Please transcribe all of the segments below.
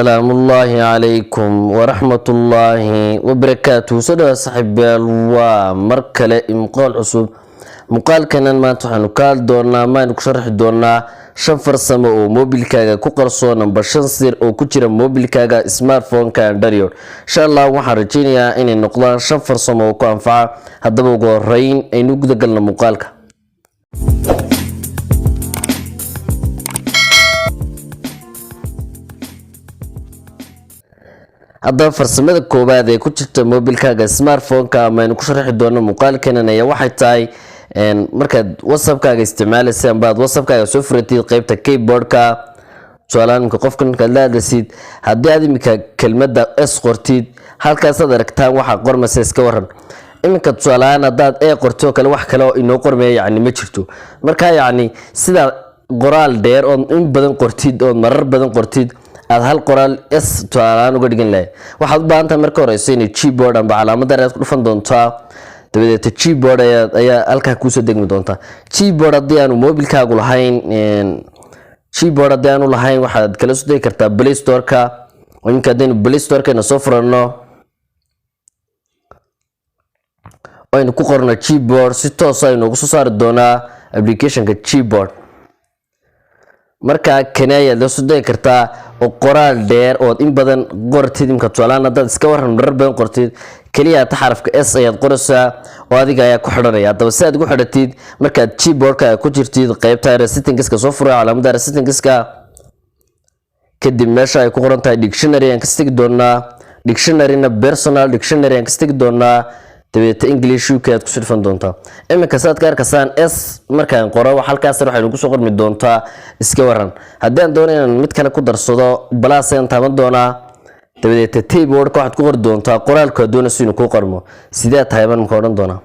السلام الله عليكم ورحمة الله وبركاته. سلام صاحب ومركلة مقال عصب مقال كان ما تحن قال دورنا ما نشرح دورنا شفر سما أو موبيل كاجا كقرصونا بشنصير أو كتير موبيل كاجا سمارت فون كان دريور إن شاء الله وحرجينيا إن النقطة شفر سما وكانفع هذا بقول رين أي نقدر قلنا مقالك. هذا فرسمة كوبا ذي كنت موبيل كاجا سمارت فون كما نشرح دورنا مقال كان أنا واحد تاي إن مركز واتساب كاجا استعمال السام بعد واتساب كاجا سفرتي قيبت كيبورد كا سؤالان كقفكن كلا دسيد هذه كلمة دا اسقرتيد هل كاسد ركتان واحد قرمة سيسكورن إنك سؤالان هذا إيه قرتو كلا واحد كلا إنه قرمة يعني مشرتو مركز يعني سيدا قرال دير أو إن بدن قرتيد أو مرر بدن قرتيد هل قرال اس سؤالان وقدين له واحد بانت مركز رئيسين الكيبورد أم بعلامة درجة كلفن دونتا تبدأ الكيبورد يا ألك كوسة دقم دونتا كيبورد ديانو موبيل كاغو لهين كيبورد ديانو لهين واحد كلا سودي كرتا بلاي ستور كا ويمكن دين بلاي ستور كنا صفر إنه وين كوكرنا كيبورد ستة صاينو وصار دونا أبليكيشن ككيبورد marka kanaaya la soo day kartaa oo qoraal dheer oo in badan qortid imka tusaalaana dad iska waran marar badan qortid kaliya taxarafka s ayaad qoraysaa oo adiga ayaa ku xidhanaya daba si aad ugu xidhatid marka keyboardka ku jirtid qaybta settingska soo furay calaamada settingska kadib meesha ay ku qoran tahay dictionary aan ka stigi doonaa dictionary na personal dictionary aan ka stigi doonaa تبي إنجليش وكذا كسر فن دونتا إما كسات كار كسان إس مركان قرا وحلقة راح ينقص قرب من دونتا إسكورن هدين دوني مت كنا كدر صدا بلا سين تمن دونا تبي تيبورد كواحد كور دونتا قرا الكدون سينو كوكرمو سيدا تايبان مقارن دونا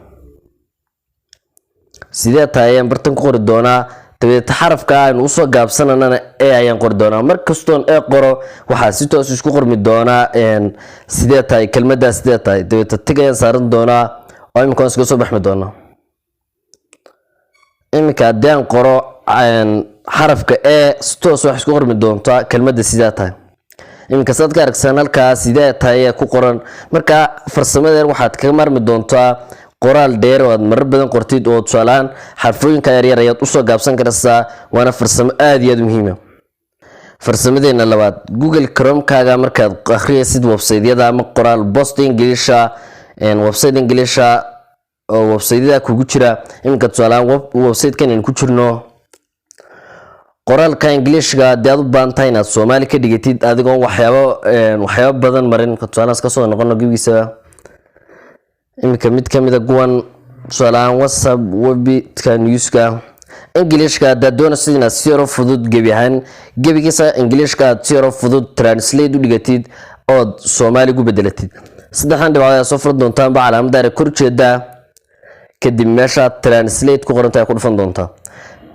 سيدا تايبان برتن كور دونا تبي تحرف كان وصل جاب سنة أنا إيه أيام قردونا مركزتون إيه قرا وحاسيتو أسوس كقر مدونا إن سيدتاي كلمة ده سيدتاي تبي تتجه صارن دونا أو يمكن سكوسو بحمد دونا إن كادين قرا عن حرف كإيه ستوس وحش كقر مدون تا كلمة ده سيدتاي إن كساد كارك سنة كسيدتاي كقرن مركا فرسمة ده واحد كمر مدون تا qoraal dheer oo marar badan qortid oo tusalaan xarfooyinka yaryar ayaad u soo gaabsan kartaa waana farsamo aad iyo aad muhiim ah farsamadeena labaad Google Chrome kaaga markaad akhriyesid website-yada ama qoraal post English website English oo website-yada kugu jira iminka tusalaan website-kan in ku jirno qoraalka English-ga aad u baahantahay inaad Soomaali ka dhigatid adigoo waxyaabo badan marin tusaalaas ka soo noqono gibiisa إمك ميت كميدا قوان سؤالان واتساب وبيتكا نيوسكا إنجليشكا دادونا سيدنا سيرو فضود جبيهان جبي كيسا إنجليشكا سيرو فضود ترانسليت ودقاتيد أو سومالي قو بدلتيد صدحان دبعايا صفر دونتان بعلام داري كورتشي دا كدي ماشا ترانسليت كوغرانتا يقول فان دونتا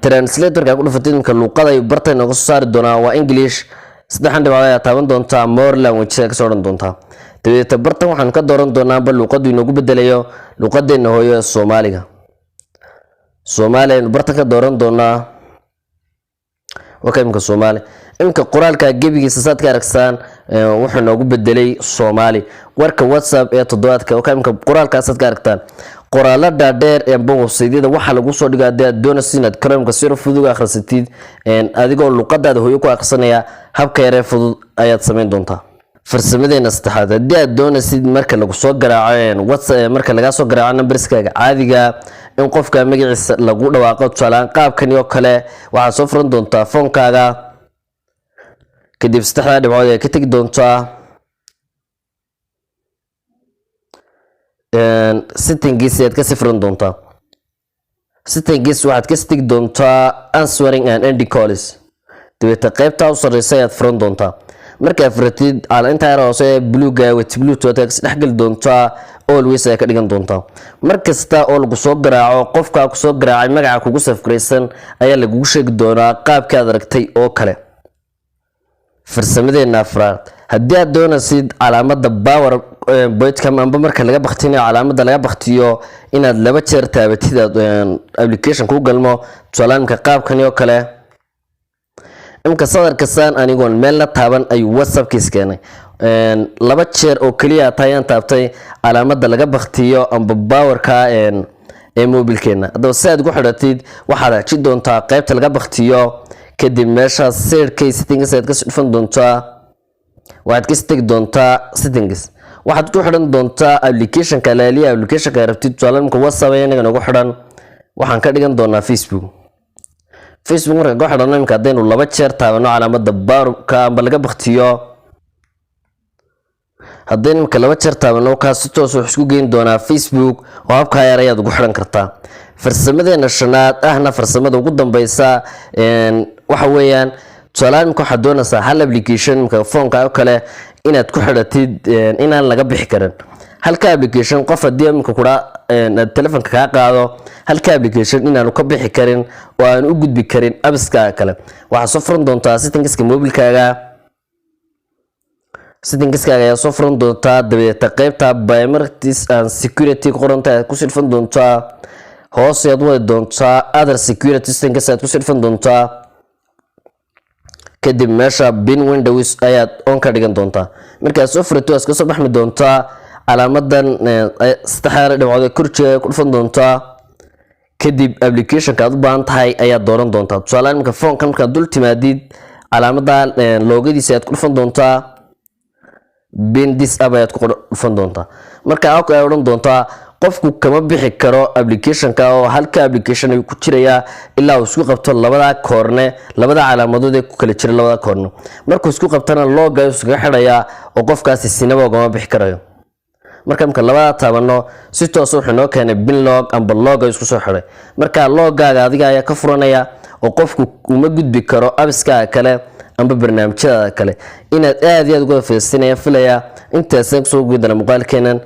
ترانسليت ورقا يقول فتيد مكا لوقادا يبرتا ينغو سار دونا وإنجليش صدحان دبعايا تابان دونتا مور لانويتشا كسوران دونتا تبي تبرتن waxaan ka dooran doonaa bal luqadu inagu bedelayo luqadeena hooyo Soomaaliga Soomaaliya bartan ka dooran doonaa wakay imka Soomaali imka qoraalka gebigiisa saad ka aragsan wuxuu nagu bedelay Soomaali warka WhatsApp ee toddobaadka wakay imka qoraalka saad ka aragtaan qoraalada dheer ee website-yada waxa lagu soo dhigaa doonaysid inaad Chrome-ka si fudud u akhrisatid adigoo luqadaada hooyo ku akhrisanaya habka yar ee fudud ayaad sameyn doontaa farsamadeenna saddexaad haddii aad doonaysid marka lagu soo garaaco WhatsApp marka laga soo garaaco numberskaaga caadiga in qofka magaciisa lagu dhawaaqo tusaale qaabkan iyo kale waxaad soo furan doontaa phone-kaaga kadib saddexda dhibcood ee ka tagi doontaa settings aad ka sifran doontaa settings waxaad ka tagi doontaa answering and ending calls dibeta qaybta u sareysa ayaad furan doontaa marka afratid aan inta yar hoose bluega with bluetooth ka dhaxgal doonta always ay ka dhigan doonta markasta oo lagu soo garaaco qofka ku soo garaacay magaca kugu safgraysan ayaa lagu sheegi doonaa qaabka aad aragtay oo kale farsamadeena afraad haddii aad doonaysid calaamada power point-ka amba marka laga baqtinayo calaamada laga baqtiyo inaad laba jeer taabatid application ku galmo tusaalaanka qaabkan oo kale imka sadarka saan anigoon meel la taaban ayuu whatsappkiis keenay laba jeer oo kaliya taayaan taabtay calaamada laga baktiyo amba powerka ee mobilkeena hadaba si aad ugu xidhatid waxaad hagaajin doontaa qaybta laga baktiyo kadib meesha searchkay settings aad ka dhufan doontaa waxaad ka tagi doontaa settings waxaad ku xidhan doontaa application kalaaliya application ka rabtid tusaale WhatsApp ayaan ugu xidhan waxaan ka dhigan doonaa Facebook marka ku xidhan imka hadaynu laba jeer taabano calaamada powerka amba laga baktiyo haddii imka laba jeer taabano ka si toos ah isku geyn doonaa Facebook oo habka yar ayaad ugu xiran kartaa farsamadeena shanaad ahna farsamada ugu dambaysa waxa weeyaan tusaalaanka waxa doonaysaa hal application imka phone-ka oo kale inaad ku xidhatid inaan laga bixi karin halka application qof hadii imka kula telefoonka ka qaado halka application inaanu ka bixi karin oo aan u gudbi karin appska kale waxa soo furan doontaa settingska mobilkaaga ayaa soo furan doontaa dabeeta qaybta biometrics and security qoranta ku sirfan doontaa hoos aad wadi doontaa other security settings aad ku sirfan doontaa kadib meesha bin windows ayaad on ka dhigan doontaa markaad soo furto iska soo baxmi doontaa calaamadan saddexda dhibcood ee kursiga ku dhufan doontaa kadib application-ka aad u baahan tahay ayaad dooran doontaa tusaale marka phone-kan marka dul timaadid calaamada loogadiisa aad ku dhufan doontaa bin this app ayaad ku dhufan doontaa marka aad oran doontaa qofku kama bixi karo application-ka oo halka application ay ku jiraya ilaa uu isku qabto labada koorne labada calaamadood ee ku kala jira labada koorne markuu isku qabtana looga isuga xidhaya oo qofkaasi sinaba kama bixi karayo marka labada taabano si toos ah wuxuu noo keenay bin log amba log isku soo xiray marka logaaga adiga ayaa ka furanaya oo qofku uma gudbi karo appska kale amba barnaamijyada kale inaad aad iyo aad uga faa'iideysanaya filaya intaas soo gudana muuqaalkeenan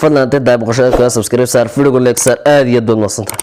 fadlan hadda boqoshada ka subscribe saar video like saar aad iyo aad baad mahadsantahay